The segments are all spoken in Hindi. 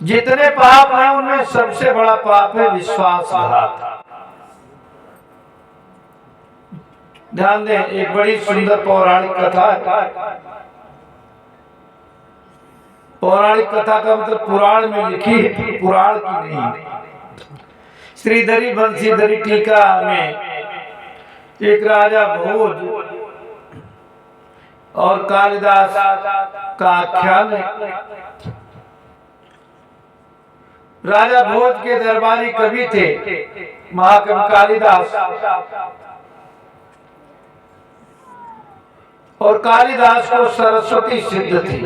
जितने पाप हैं उनमें सबसे बड़ा पाप है विश्वासघात। ध्यान दें, एक बड़ी सुंदर पौराणिक कथा है। पौराणिक कथा का मतलब पुराण में लिखी है, पुराण की नहीं। श्रीधरी बंशीधरी टीका में एक राजा भोज और कालिदास का आख्यान है। राजा भोज के दरबारी कवि थे महाकवि कालिदास, और कालिदास को सरस्वती सिद्ध थी।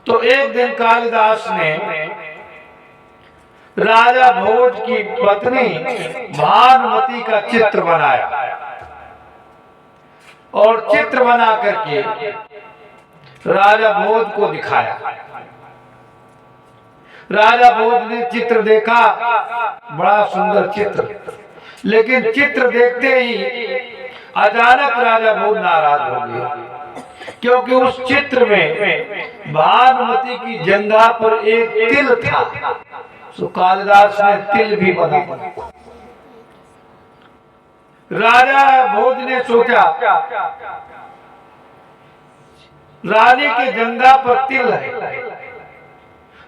तो एक दिन कालिदास ने राजा भोज की पत्नी भानुमति का चित्र बनाया और चित्र बना करके राजा भोज को दिखाया। राजा भोज ने चित्र देखा, बड़ा सुंदर चित्र, लेकिन चित्र देखते ही अचानक राजा भोज नाराज हो गया, क्योंकि उस चित्र में भानुमति की जंघा पर एक तिल था। तो कालिदास ने तिल भी बना। राजा भोज ने सोचा, रानी की जंघा पर तिल है,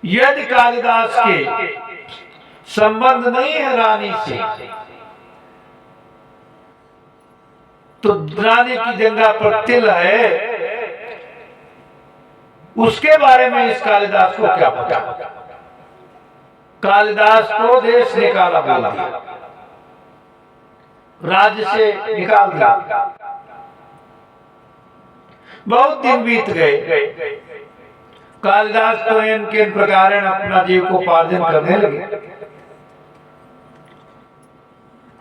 यदि कालिदास के संबंध नहीं है रानी से, तो रानी की जंघा पर तिल है, उसके बारे में इस कालिदास को क्या पता। कालिदास को देश निकाला, बोला राज्य से निकाल दिया। बहुत दिन बीत गए। कालिदास तो इनके प्रकार अपना जीविकोपार्जन करने लगे।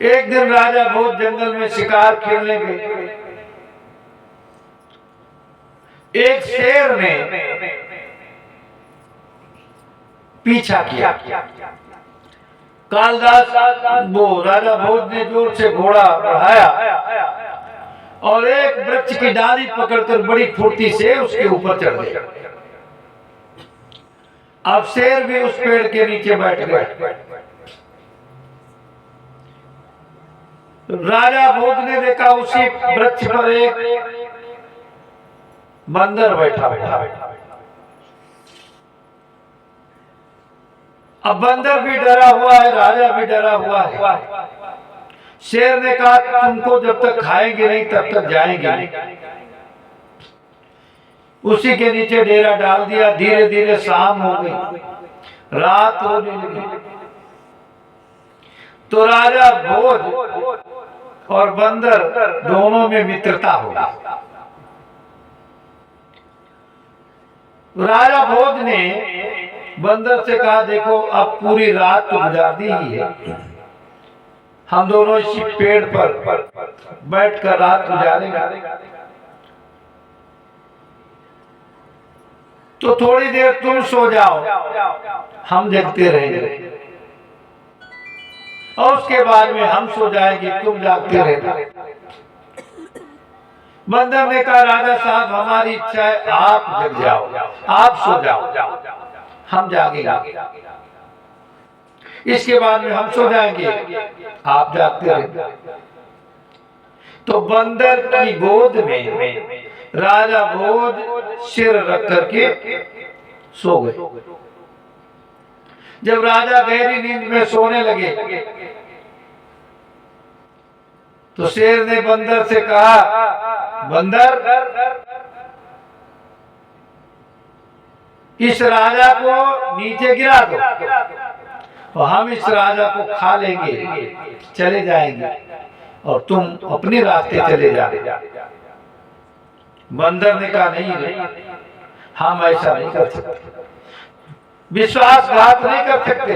एक दिन राजा भोज जंगल में शिकार खेलने गए। एक शेर ने पीछा किया। कालिदास वो राजा भोज ने जोर से घोड़ा बढ़ाया और एक वृक्ष की डाली पकड़कर बड़ी फुर्ती से उसके ऊपर चढ़ गए। अब शेर भी उस पेड़ के नीचे बैठ गए। राजा भोज ने देखा उसी वृक्ष पर एक बंदर बैठा बैठा। अब बंदर भी डरा हुआ है, राजा भी डरा हुआ है। शेर ने कहा, तुमको जब तक खाएंगे नहीं तब तक जाएंगे नहीं। उसी के नीचे डेरा डाल दिया। धीरे धीरे शाम हो गई, रात होने लगी। तो राजा भोज और बंदर दोनों में मित्रता हो गई। राजा भोज ने बंदर से कहा, देखो अब पूरी रात तो गुजार दी ही है, हम दोनों इसी पेड़ पर बैठकर रात गुजारेंगे, तो थोड़ी देर तुम सो जाओ, हम जगते रहेंगे, और उसके बाद में हम सो जाएंगे, तुम जागते रहना। बंदर ने कहा, राजा साहब हमारी इच्छा है आप जग जाओ, आप सो जाओ, हम जागेंगे, इसके बाद में हम सो जाएंगे, आप जागते रहेंगे। तो बंदर की गोद में राजा भोज सिर रख करके सो गए। जब राजा गहरी नींद में सोने लगे तो शेर ने बंदर से कहा, बंदर इस राजा को नीचे गिरा दो और हम इस राजा को खा लेंगे, चले जाएंगे और तुम अपने रास्ते चले जाओ। बंदर ने कहा, नहीं, हम ऐसा नहीं कर सकते, विश्वासघात नहीं कर सकते।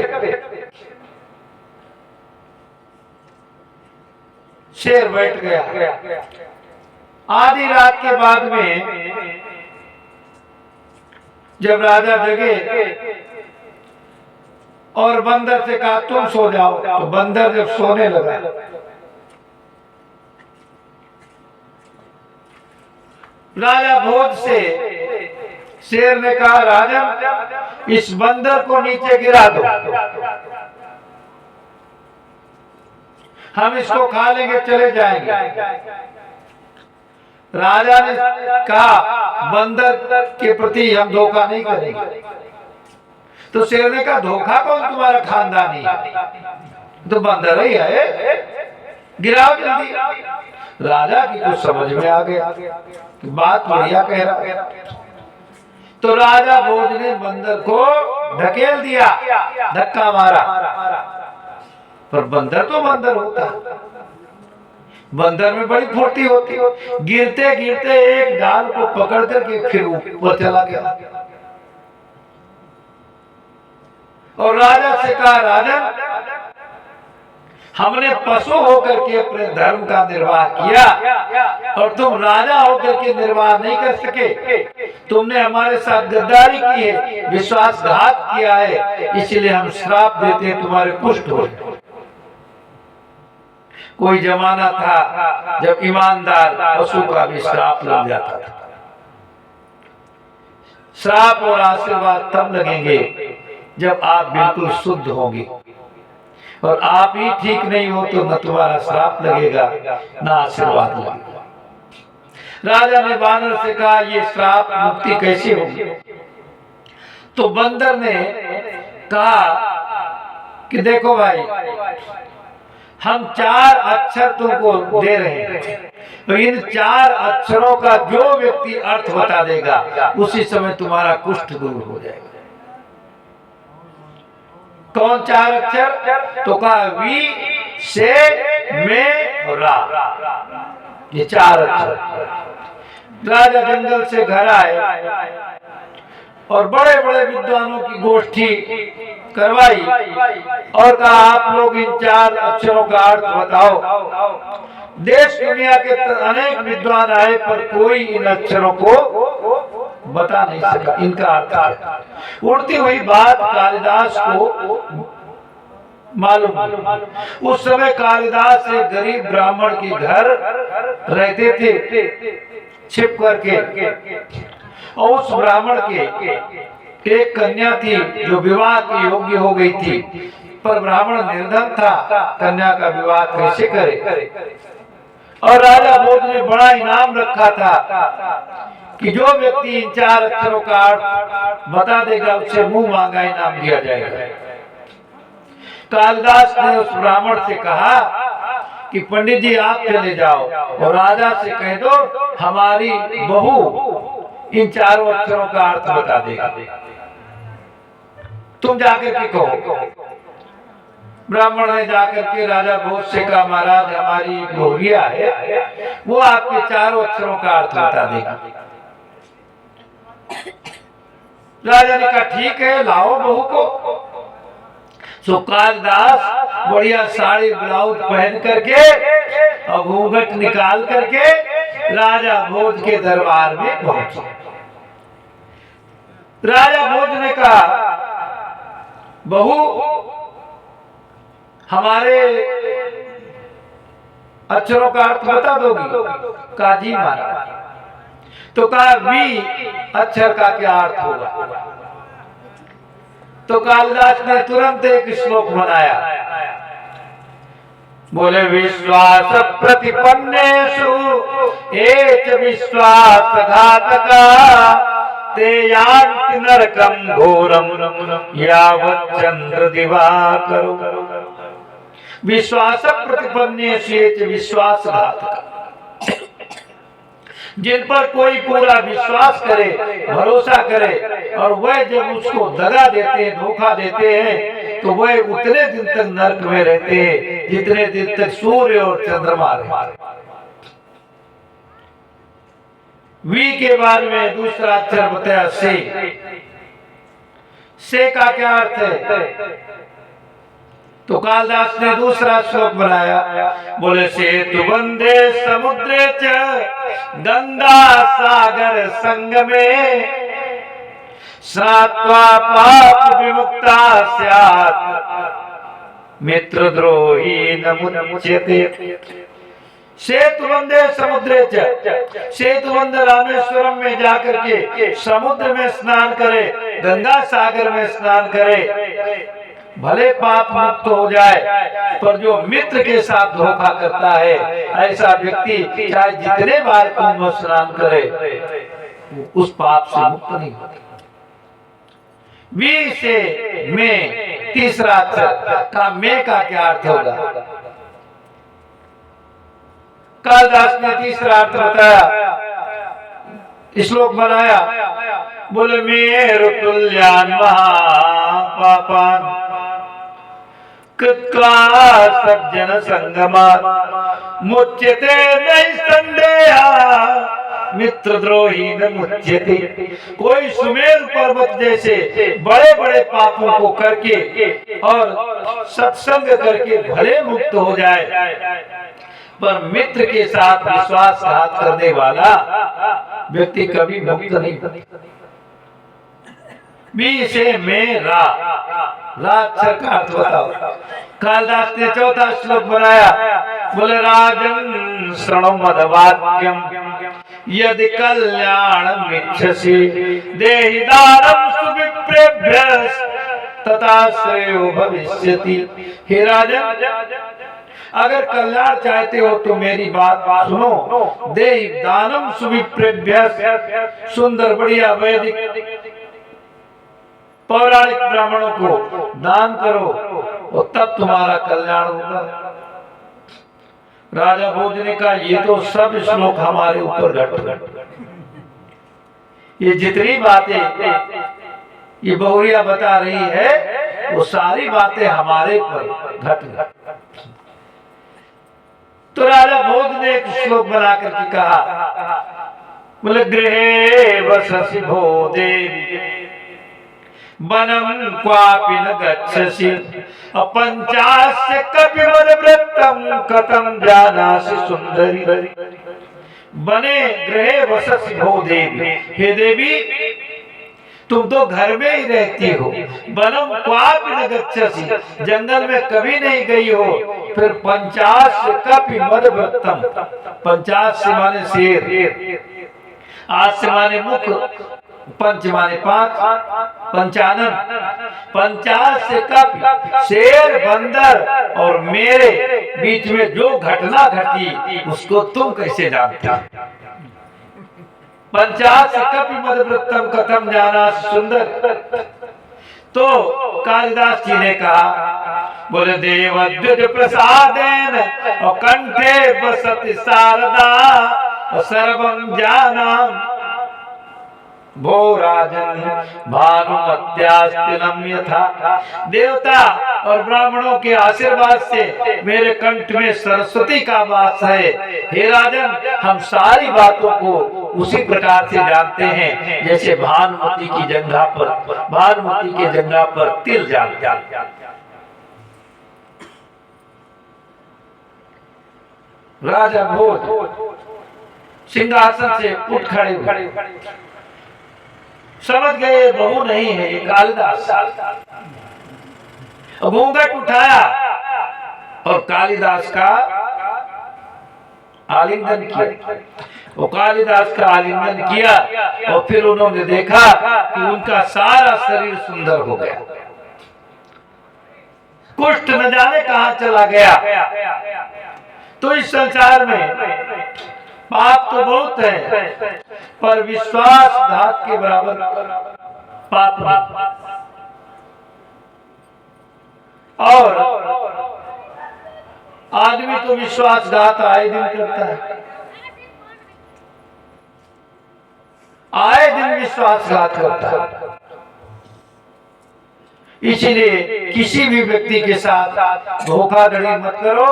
शेर बैठ गया। आधी रात के बाद में जब राजा जगे और बंदर से कहा, तुम सो जाओ, तो बंदर जब सोने लगा राजा भोज से शेर ने कहा, राजन इस बंदर को नीचे गिरा दो, हम इसको खा लेंगे, चले जाएंगे। राजा ने कहा, बंदर के प्रति हम धोखा नहीं करेंगे। तो शेर ने कहा, धोखा कौन, तुम्हारा खानदानी है, तो बंदर ही है, गिराओ जल्दी। राजा की कुछ समझ में आ गया, बात बढ़िया कह रहा है। तो राजा भोज ने बंदर को ढकेल दिया, धक्का मारा, पर बंदर तो बंदर होता, बंदर में बड़ी फुर्ती होती। गिरते गिरते एक डाल को पकड़ करके फिर ऊपर चला गया और राजा से कहा, राजन हमने पशु होकर के अपने धर्म का निर्वाह किया और तुम राजा होकर के निर्वाह नहीं कर सके, तुमने हमारे साथ गद्दारी की है, विश्वासघात किया है, इसलिए हम श्राप देते हैं तुम्हारे कुष्ठ हो। कोई जमाना था जब ईमानदार पशु का भी श्राप लग जाता था। श्राप और आशीर्वाद तब लगेंगे जब आप बिल्कुल शुद्ध होंगे, और आप ही ठीक नहीं हो तो न तुम्हारा श्राप लगेगा न आशीर्वाद लगेगा। राजा ने बानर से कहा, ये श्राप मुक्ति कैसे होगी? तो बंदर ने कहा कि देखो भाई, हम 4 अक्षर तुमको दे रहे हैं, तो इन 4 अक्षरों का जो व्यक्ति अर्थ बता देगा उसी समय तुम्हारा कुष्ठ दूर हो जाएगा। कौन 4 अक्षर? तो कहा, वी, से, में और रा, ये 4 अक्षर। राजा जंगल से घर आए और बड़े बड़े विद्वानों की गोष्ठी करवाई और कहा, आप लोग इन 4 अक्षरों का अर्थ बताओ। देश दुनिया के अनेक विद्वान आए पर कोई इन अक्षरों को बता नहीं सका इनका अर्थ। उड़ती हुई बात कालिदास को मालूम। उस समय कालिदास एक गरीब ब्राह्मण के घर रहते थे छिप करके, और उस ब्राह्मण के एक कन्या थी जो विवाह की योग्य हो गई थी, पर ब्राह्मण निर्धन था, कन्या का विवाह कैसे करे। और राजा भोज ने बड़ा इनाम रखा था कि जो व्यक्ति इन 4 अक्षरों का अर्थ बता देगा उसे मुंह मांगा इनाम दिया जाएगा। कालिदास ने उस ब्राह्मण से कहा कि पंडित जी आप चले जाओ और राजा से कह दो हमारी बहू इन 4 अक्षरों का अर्थ बता देगा, तुम जाकर के कहो। ब्राह्मण ने जाकर के राजा भोज से कहा, महाराज हमारी बहुरिया है, वो आपके 4 अक्षरों का अर्थ बता देगा। राजा ने कहा, ठीक है, लाओ बहू को। सो कालिदास बढ़िया साड़ी ब्लाउज पहन करके और घूंघट निकाल करके राजा भोज के दरबार में पहुंचे। राजा भोज ने कहा, बहू हमारे अक्षरों का अर्थ बता दोगी? कहा, जी महाराज। तो कहा, वी अक्षर का क्या अर्थ होगा? तो कालिदास ने तुरंत एक श्लोक बनाया, बोले, विश्वास प्रतिपन्नेषु एच विश्वासघातका ते यान्ति नरकं घोरं यावत् चंद्र दिवाकरो। विश्वास प्रतिपन्नेषु एच विश्वासघातका, जिन पर कोई पूरा विश्वास करे, भरोसा करे, और वह जब उसको दगा देते हैं, धोखा देते हैं, तो वह उतने दिन तक नरक में रहते हैं जितने दिन तक सूर्य और चंद्रमा रहते। वी के बारे में दूसरा अक्षर बताया, से का क्या अर्थ है? तो कालिदास ने दूसरा श्लोक बनाया, बोले, सेतु बंदे समुद्रे च गंगा सागर संगमे स्नात्वा पाप विमुक्ता स्यात् मित्रद्रोही न मुच्यते। सेतुबंधे समुद्रे च, सेतुबंध रामेश्वरम में जाकर के समुद्र में स्नान करे, गंगा सागर में स्नान करे, भले पाप मुक्त हो जाए, पर जो मित्र के साथ धोखा करता है ऐसा व्यक्ति चाहे जितने बार कुंभ स्नान करे उस पाप से मुक्त नहीं होता। वी से में तीसरा अक्षर का में का क्या अर्थ होगा? कालिदास ने तीसरा अर्थ बताया, श्लोक बनाया, बोले मेरु तुल्यान महापापान कृत्वा सज्जन संगमात् मुच्यते नैष्कंदेहा मित्रद्रोही न मुच्यते। कोई सुमेरु पर्वत जैसे बड़े बड़े पापों को करके और सत्संग करके भले मुक्त हो जाए, पर मित्र के साथ विश्वासघात करने वाला व्यक्ति कभी मुक्त नहीं। बी से मेरा अक्षर का अर्थ बताओ। कालिदास ने चौथा श्लोक बनाया, बोले राजन शृणु मदवाक्यम यदि कल्याणम इच्छसि देहि दानम सुविप्रेभ्यः तथा श्रेयो भविष्यति। हे राजन, अगर कल्याण चाहते हो तो मेरी बात सुनो। देहि दानम सुविप्रेभ्यः, सुंदर बढ़िया वैदिक पौराणिक ब्राह्मणों को दान करो और तब तुम्हारा कल्याण होगा। राजा भोज ने कहा, ये तो सब श्लोक हमारे ऊपर घट, ये जितनी बातें ये बहुरिया बता रही है वो सारी बातें हमारे पर घट। तो राजा भोज ने एक श्लोक बना करके कहा, बोले गृहे वससि भो देवी वनम क्वापि न गच्छसि अपंचास्य कपिवद वृत्तम कथम जानासि सुंदरी। बने गृहे वससि भो देवी, हे देवी तुम तो घर में ही रहती हो। वनम क्वापि न गच्छसि, जंगल में कभी नहीं गई हो। फिर पंचास्य कपिवद वृत्तम, पंचास्य माने शेर, आस्य माने मुख, पंच माने पांच, पंचानन, 50 से कप शेर बंदर और मेरे बीच में जो घटना घटी उसको तुम कैसे जानते? 50 से कप मदवृत्तम कथम जाना सुंदर। तो कालिदास जी ने कहा, बोले देवद्विज प्रसादेन और कंठे बसति शारदा और सर्वं जानम भो राजन भानुमत्यास्तिनम यथा। देवता और ब्राह्मणों के आशीर्वाद से मेरे कंठ में सरस्वती का वास है। हे राजन, हम सारी बातों को उसी प्रकार से जानते हैं जैसे भानुमति की जंघा पर तिल जानते हैं। राजा भोज सिंहासन से उठ खड़े हुए, समझ गए बहू नहीं है ये कालिदास। घूंघट उठाया और कालिदास का आलिंगन किया। वो कालिदास का आलिंगन किया और फिर उन्होंने देखा कि उनका सारा शरीर सुंदर हो गया। कुष्ठ न जाने कहां चला गया। तो इस संसार में पाप तो बहुत है, पर विश्वासघात के बराबर पाप नहीं। और आदमी तो विश्वासघात आए दिन करता है, आए दिन विश्वासघात करता है। इसीलिए किसी भी व्यक्ति के साथ धोखाधड़ी मत करो,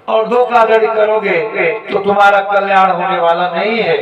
और धोखाधड़ी करोगे तो तुम्हारा कल्याण होने वाला नहीं है।